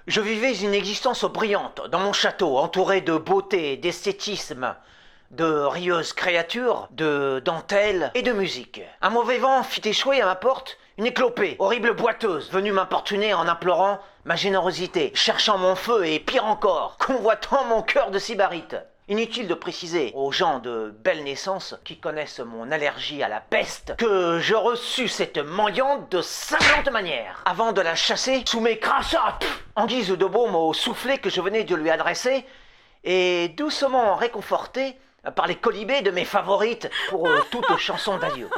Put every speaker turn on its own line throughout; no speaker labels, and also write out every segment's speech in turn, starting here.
Je vivais une existence brillante dans mon château, entouré de beauté, d'esthétisme, de rieuses créatures, de dentelles et de musique. Un mauvais vent fit échouer à ma porte une éclopée, horrible boiteuse, venue m'importuner en implorant ma générosité, cherchant mon feu et pire encore, convoitant mon cœur de sybarite. Inutile de préciser aux gens de belle naissance qui connaissent mon allergie à la peste que je reçus cette mendiante de cinglante manière avant de la chasser sous mes crachats en guise de baume au soufflet que je venais de lui adresser et doucement réconforté par les colibés de mes favorites pour toute chanson d'adieu.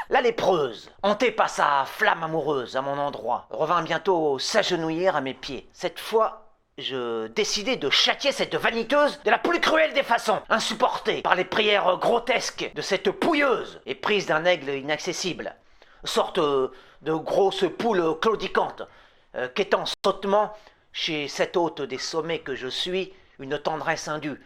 La lépreuse, hantée par sa flamme amoureuse à mon endroit, revint bientôt s'agenouiller à mes pieds. Cette fois, je décidai de châtier cette vaniteuse de la plus cruelle des façons, insupportée par les prières grotesques de cette pouilleuse, et prise d'un aigle inaccessible, sorte de grosse poule claudicante, quêtant sottement, chez cet hôte des sommets que je suis, une tendresse indue.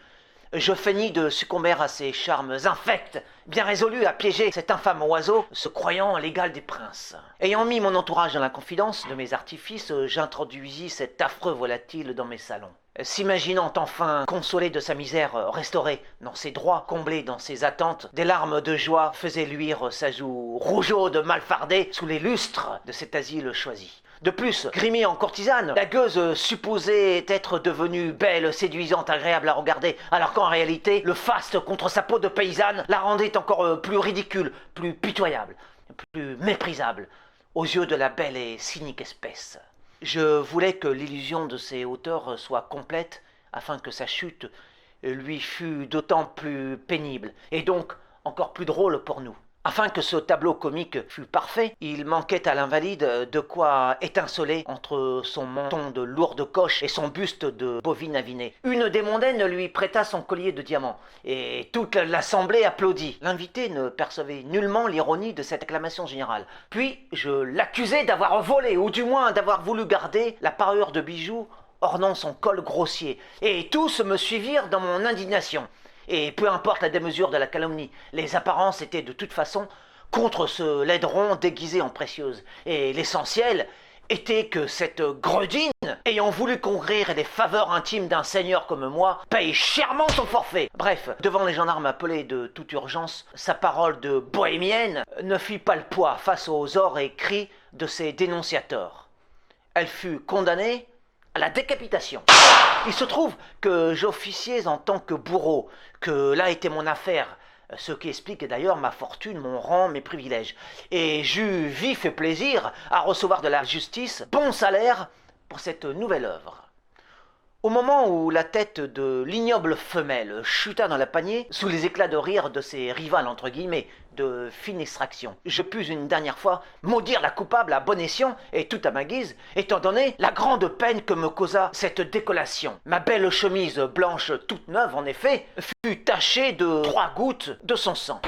Je feignis de succomber à ses charmes infects, bien résolu à piéger cet infâme oiseau, se croyant l'égal des princes. Ayant mis mon entourage dans la confidence de mes artifices, j'introduisis cet affreux volatile dans mes salons. S'imaginant enfin consolé de sa misère, restauré dans ses droits, comblé dans ses attentes, des larmes de joie faisaient luire sa joue rougeaude malfardée sous les lustres de cet asile choisi. De plus, grimée en courtisane, la gueuse supposait être devenue belle, séduisante, agréable à regarder, alors qu'en réalité, le faste contre sa peau de paysanne la rendait encore plus ridicule, plus pitoyable, plus méprisable, aux yeux de la belle et cynique espèce. Je voulais que l'illusion de ses hauteurs soit complète, afin que sa chute lui fût d'autant plus pénible, et donc encore plus drôle pour nous. Afin que ce tableau comique fût parfait, il manquait à l'invalide de quoi étinceler entre son menton de lourde coche et son buste de bovine avinée. Une des mondaines lui prêta son collier de diamants, et toute l'assemblée applaudit. L'invité ne percevait nullement l'ironie de cette acclamation générale. Puis je l'accusai d'avoir volé, ou du moins d'avoir voulu garder la parure de bijoux ornant son col grossier, et tous me suivirent dans mon indignation. Et peu importe la démesure de la calomnie, les apparences étaient de toute façon contre ce laideron déguisé en précieuse. Et l'essentiel était que cette gredine, ayant voulu conquérir les faveurs intimes d'un seigneur comme moi, paye chèrement son forfait. Bref, devant les gendarmes appelés de toute urgence, sa parole de bohémienne ne fit pas le poids face aux ors et cris de ses dénonciateurs. Elle fut condamnée à la décapitation. Il se trouve que j'officiais en tant que bourreau, que là était mon affaire, ce qui explique d'ailleurs ma fortune, mon rang, mes privilèges. Et j'eus vif et plaisir à recevoir de la justice bon salaire pour cette nouvelle œuvre. Au moment où la tête de l'ignoble femelle chuta dans le panier, sous les éclats de rire de ses rivales entre guillemets, de fine extraction, je pus une dernière fois maudire la coupable à bon escient et tout à ma guise, étant donné la grande peine que me causa cette décollation. Ma belle chemise blanche toute neuve en effet fut tachée de 3 gouttes de son sang.